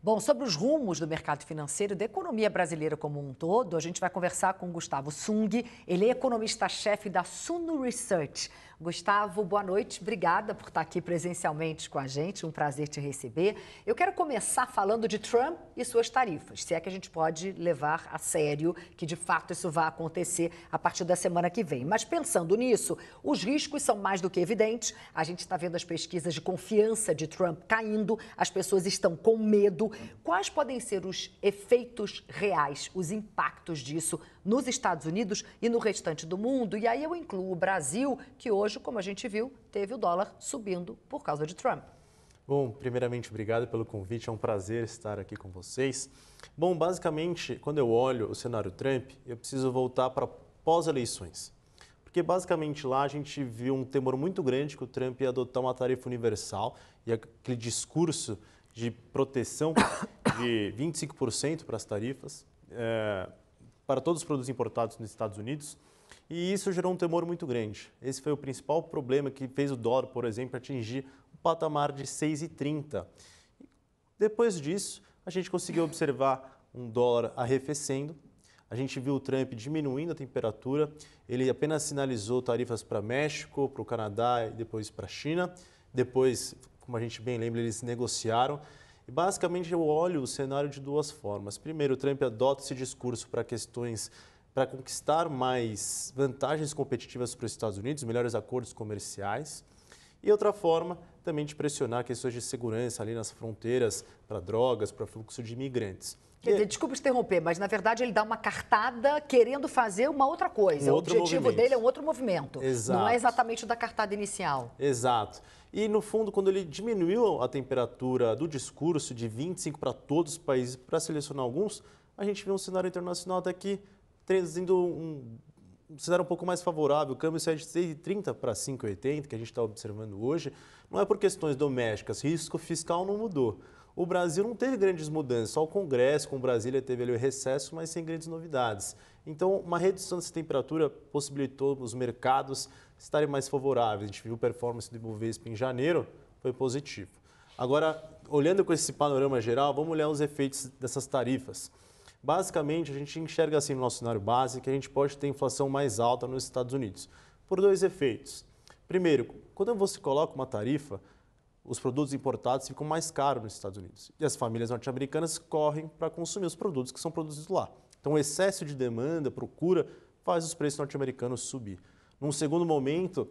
Bom, sobre os rumos do mercado financeiro e da economia brasileira como um todo, a gente vai conversar com o Gustavo Sung. Ele é economista-chefe da Suno Research. Gustavo, boa noite. Obrigada por estar aqui presencialmente com a gente. Um prazer te receber. Eu quero começar falando de Trump e suas tarifas, se é que a gente pode levar a sério que, de fato, isso vai acontecer a partir da semana que vem. Mas pensando nisso, os riscos são mais do que evidentes. A gente está vendo as pesquisas de confiança de Trump caindo, as pessoas estão com medo. Quais podem ser os efeitos reais, os impactos disso nos Estados Unidos e no restante do mundo? E aí eu incluo o Brasil, que hoje, como a gente viu, teve o dólar subindo por causa de Trump. Bom, primeiramente, obrigado pelo convite, é um prazer estar aqui com vocês. Bom, basicamente, quando eu olho o cenário Trump, eu preciso voltar para pós-eleições. Porque basicamente lá a gente viu um temor muito grande que o Trump ia adotar uma tarifa universal e aquele discurso de proteção de 25% para as tarifas para todos os produtos importados nos Estados Unidos. E isso gerou um temor muito grande. Esse foi o principal problema que fez o dólar, por exemplo, atingir o patamar de 6,30. Depois disso, a gente conseguiu observar um dólar arrefecendo. A gente viu o Trump diminuindo a temperatura. Ele apenas sinalizou tarifas para México, para o Canadá e depois para a China. Depois, como a gente bem lembra, eles negociaram. E basicamente eu olho o cenário de duas formas. Primeiro, o Trump adota esse discurso para questões para conquistar mais vantagens competitivas para os Estados Unidos, melhores acordos comerciais. E outra forma, também de pressionar questões de segurança ali nas fronteiras, para drogas, para fluxo de imigrantes. Quer dizer, desculpa te interromper, mas na verdade ele dá uma cartada querendo fazer uma outra coisa. O objetivo dele é um outro movimento. Exato. Não é exatamente o da cartada inicial. Exato. E no fundo, quando ele diminuiu a temperatura do discurso de 25 para todos os países, para selecionar alguns, a gente vê um cenário internacional até aqui trazendo um cenário um pouco mais favorável. O câmbio sai de 6,30 para 5,80, que a gente está observando hoje. Não é por questões domésticas, risco fiscal não mudou. O Brasil não teve grandes mudanças, só o Congresso com Brasília teve ali o recesso, mas sem grandes novidades. Então, uma redução dessa temperatura possibilitou os mercados estarem mais favoráveis. A gente viu a performance do Ibovespa em janeiro, foi positivo. Agora, olhando com esse panorama geral, vamos olhar os efeitos dessas tarifas. Basicamente, a gente enxerga assim no nosso cenário base que a gente pode ter inflação mais alta nos Estados Unidos, por dois efeitos. Primeiro, quando você coloca uma tarifa, os produtos importados ficam mais caros nos Estados Unidos. E as famílias norte-americanas correm para consumir os produtos que são produzidos lá. Então, o excesso de demanda, procura, faz os preços norte-americanos subir. Num segundo momento,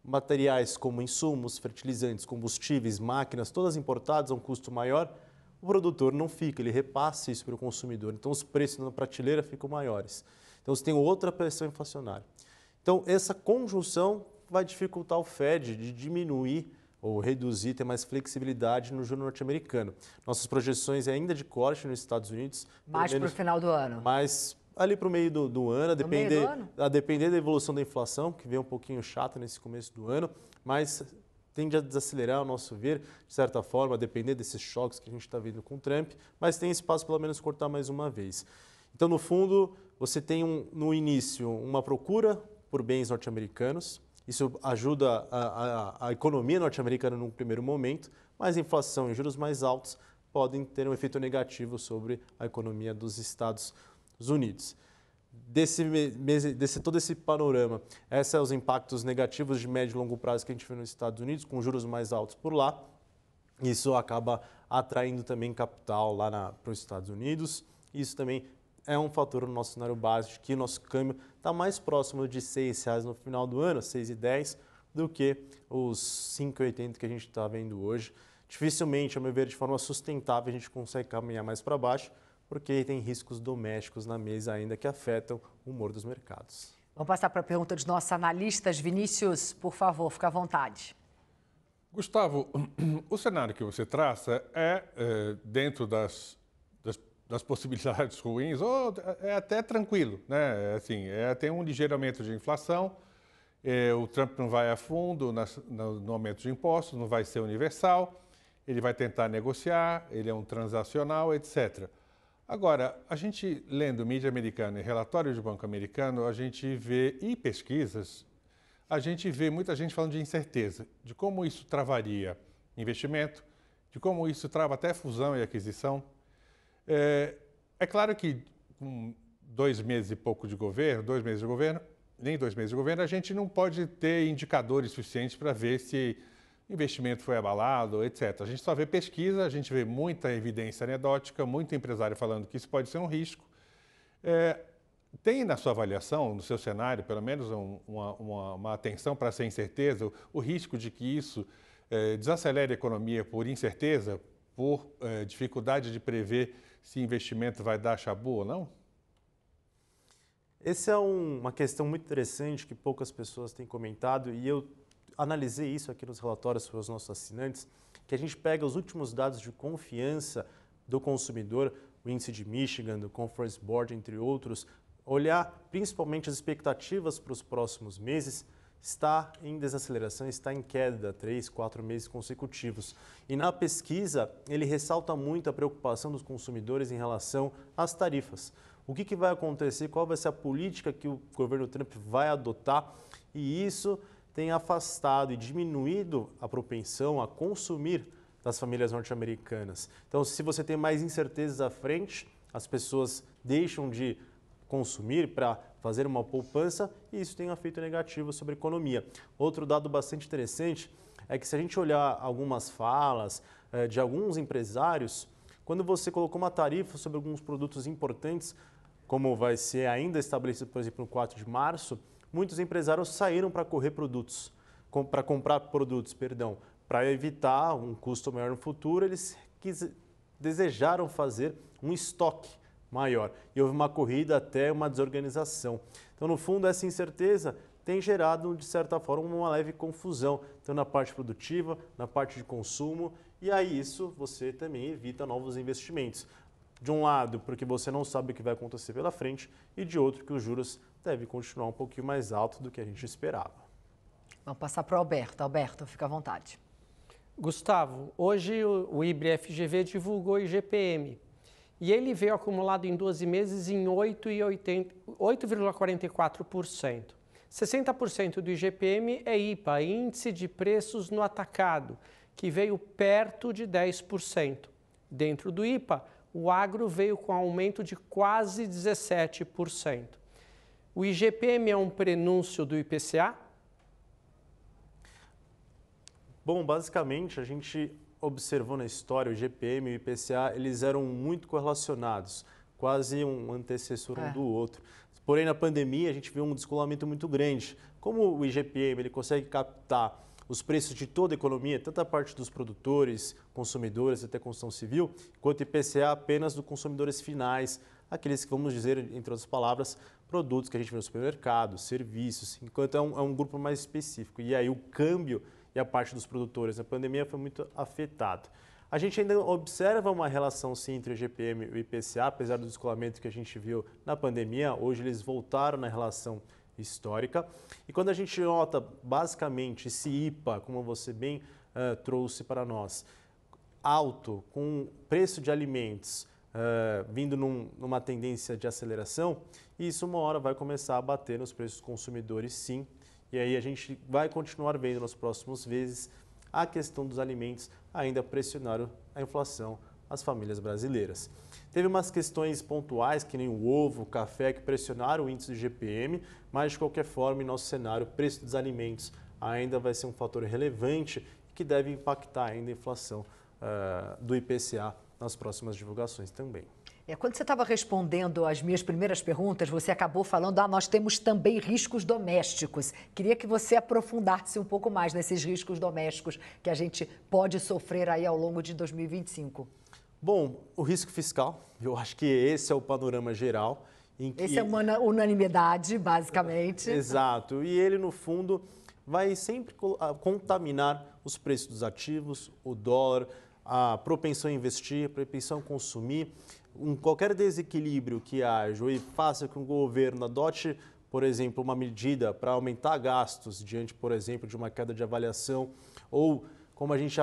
materiais como insumos, fertilizantes, combustíveis, máquinas, todas importadas a um custo maior, o produtor não fica, ele repassa isso para o consumidor. Então, os preços na prateleira ficam maiores. Então, você tem outra pressão inflacionária. Então, essa conjunção vai dificultar o Fed de diminuir ou reduzir, ter mais flexibilidade no juro norte-americano. Nossas projeções é ainda de corte nos Estados Unidos. Mais para o final do ano. Mais ali para o meio do ano, a depender da evolução da inflação, que vem um pouquinho chata nesse começo do ano, mas tende a desacelerar, ao nosso ver, de certa forma, a depender desses choques que a gente está vendo com o Trump, mas tem espaço pelo menos cortar mais uma vez. Então, no fundo, você tem no início uma procura por bens norte-americanos. Isso ajuda a economia norte-americana num primeiro momento, mas a inflação e juros mais altos podem ter um efeito negativo sobre a economia dos Estados Unidos. Todo esse panorama, esses são os impactos negativos de médio e longo prazo que a gente vê nos Estados Unidos, com juros mais altos por lá. Isso acaba atraindo também capital lá para os Estados Unidos. Isso também é um fator no nosso cenário básico, que o nosso câmbio está mais próximo de R$ 6,00 no final do ano, 6,10, do que os 5,80 que a gente está vendo hoje. Dificilmente, a meu ver, de forma sustentável, a gente consegue caminhar mais para baixo, porque tem riscos domésticos na mesa ainda que afetam o humor dos mercados. Vamos passar para a pergunta dos nossos analistas. Vinícius, por favor, fica à vontade. Gustavo, o cenário que você traça dentro das possibilidades ruins, ou é até tranquilo, né? Assim, tem um ligeiro aumento de inflação, o Trump não vai a fundo no aumento de impostos, não vai ser universal, ele vai tentar negociar, ele é um transacional, etc. Agora, a gente lendo mídia americana e relatório de banco americano, a gente vê, e pesquisas, a gente vê muita gente falando de incerteza, de como isso travaria investimento, de como isso trava até fusão e aquisição. É claro que com 2 meses e pouco de governo, 2 meses de governo, nem 2 meses de governo, a gente não pode ter indicadores suficientes para ver se investimento foi abalado, etc. A gente só vê pesquisa, a gente vê muita evidência anedótica, muito empresário falando que isso pode ser um risco. Tem na sua avaliação, no seu cenário, pelo menos uma atenção para essa incerteza, o risco de que isso desacelere a economia por incerteza, por dificuldade de prever se investimento vai dar chabu ou não? Essa é uma questão muito interessante que poucas pessoas têm comentado e eu analisei isso aqui nos relatórios para os nossos assinantes, que a gente pega os últimos dados de confiança do consumidor, o índice de Michigan, do Conference Board, entre outros, olhar principalmente as expectativas para os próximos meses, está em desaceleração, está em queda 3, 4 meses consecutivos. E na pesquisa, ele ressalta muito a preocupação dos consumidores em relação às tarifas. O que vai acontecer, qual vai ser a política que o governo Trump vai adotar, e isso tem afastado e diminuído a propensão a consumir das famílias norte-americanas. Então, se você tem mais incertezas à frente, as pessoas deixam de consumir para fazer uma poupança e isso tem um efeito negativo sobre a economia. Outro dado bastante interessante é que se a gente olhar algumas falas de alguns empresários, quando você colocou uma tarifa sobre alguns produtos importantes, como vai ser ainda estabelecido, por exemplo, no 4 de março, muitos empresários saíram para comprar produtos, para evitar um custo maior no futuro, eles desejaram fazer um estoque maior e houve uma corrida até uma desorganização. Então, no fundo, essa incerteza tem gerado, de certa forma, uma leve confusão, então na parte produtiva, na parte de consumo, e aí isso você também evita novos investimentos. De um lado, porque você não sabe o que vai acontecer pela frente, e de outro, que os juros devem continuar um pouquinho mais alto do que a gente esperava. Vamos passar para o Alberto. Alberto, fica à vontade. Gustavo, hoje o IBRE-FGV divulgou o IGPM e ele veio acumulado em 12 meses em 8,44%. 60% do IGPM é IPA, Índice de Preços no Atacado, que veio perto de 10%. Dentro do IPA, o agro veio com aumento de quase 17%. O IGPM é um prenúncio do IPCA? Bom, basicamente, a gente observou na história, o IGPM e o IPCA, eles eram muito correlacionados, quase um antecessor um do outro. Porém, na pandemia, a gente viu um descolamento muito grande. Como o IGPM ele consegue captar os preços de toda a economia, tanto a parte dos produtores, consumidores, até construção civil, quanto o IPCA apenas dos consumidores finais, aqueles que, vamos dizer, entre outras palavras, produtos que a gente vê no supermercado, serviços, enquanto é um grupo mais específico. E aí o câmbio e a parte dos produtores na pandemia foi muito afetado. A gente ainda observa uma relação sim entre o IGPM e o IPCA, apesar do descolamento que a gente viu na pandemia, hoje eles voltaram na relação histórica. E quando a gente nota basicamente esse IPA, como você bem trouxe para nós, alto, com preço de alimentos vindo numa tendência de aceleração, isso uma hora vai começar a bater nos preços consumidores sim. E aí a gente vai continuar vendo nos próximos meses a questão dos alimentos ainda pressionar a inflação às famílias brasileiras. Teve umas questões pontuais, que nem o ovo, o café, que pressionaram o índice do IGPM, mas de qualquer forma, em nosso cenário, o preço dos alimentos ainda vai ser um fator relevante que deve impactar ainda a inflação do IPCA nas próximas divulgações também. Quando você estava respondendo as minhas primeiras perguntas, você acabou falando, nós temos também riscos domésticos. Queria que você aprofundasse um pouco mais nesses riscos domésticos que a gente pode sofrer aí ao longo de 2025. Bom, o risco fiscal, eu acho que esse é o panorama geral. Esse é uma unanimidade, basicamente. Exato, e ele, no fundo, vai sempre contaminar os preços dos ativos, o dólar, a propensão a investir, a propensão a consumir. Qualquer desequilíbrio que haja e faça com que o governo adote, por exemplo, uma medida para aumentar gastos diante, por exemplo, de uma queda de avaliação ou como a gente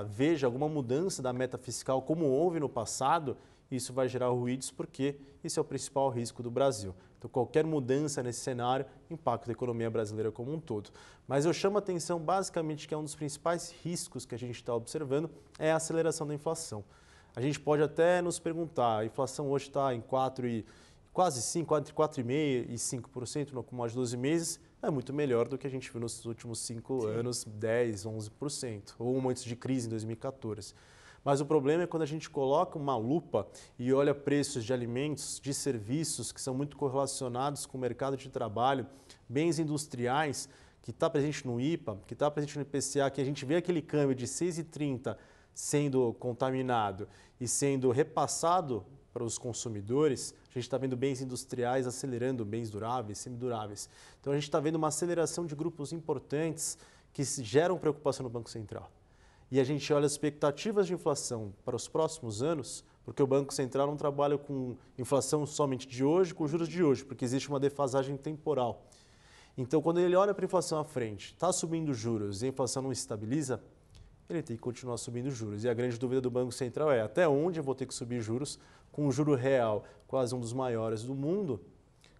veja alguma mudança da meta fiscal, como houve no passado, isso vai gerar ruídos porque isso é o principal risco do Brasil. Então, qualquer mudança nesse cenário impacta a economia brasileira como um todo. Mas eu chamo a atenção basicamente que é um dos principais riscos que a gente está observando é a aceleração da inflação. A gente pode até nos perguntar, a inflação hoje está em quase 5, entre 4,5% e 5% no acumulado de 12 meses, é muito melhor do que a gente viu nos últimos 5 anos, 10, 11%, ou um antes de crise em 2014. Mas o problema é quando a gente coloca uma lupa e olha preços de alimentos, de serviços que são muito correlacionados com o mercado de trabalho, bens industriais, que está presente no IPA, que está presente no IPCA, que a gente vê aquele câmbio de 6,30 sendo contaminado e sendo repassado para os consumidores, a gente está vendo bens industriais acelerando, bens duráveis, semiduráveis. Então a gente está vendo uma aceleração de grupos importantes que geram preocupação no Banco Central. E a gente olha as expectativas de inflação para os próximos anos, porque o Banco Central não trabalha com inflação somente de hoje, com juros de hoje, porque existe uma defasagem temporal. Então, quando ele olha para a inflação à frente, está subindo juros e a inflação não estabiliza, ele tem que continuar subindo juros. E a grande dúvida do Banco Central é até onde eu vou ter que subir juros com o juro real quase um dos maiores do mundo,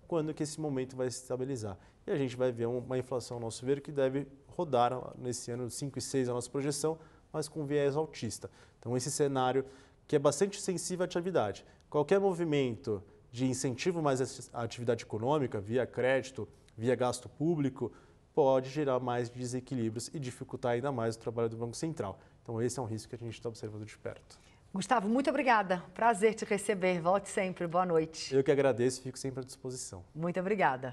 quando que esse momento vai se estabilizar. E a gente vai ver uma inflação, ao nosso ver, que deve rodar nesse ano 5,6% a nossa projeção, mas com viés altista. Então, esse cenário que é bastante sensível à atividade. Qualquer movimento de incentivo mais à atividade econômica, via crédito, via gasto público, pode gerar mais desequilíbrios e dificultar ainda mais o trabalho do Banco Central. Então, esse é um risco que a gente está observando de perto. Gustavo, muito obrigada. Prazer te receber. Volte sempre. Boa noite. Eu que agradeço e fico sempre à disposição. Muito obrigada.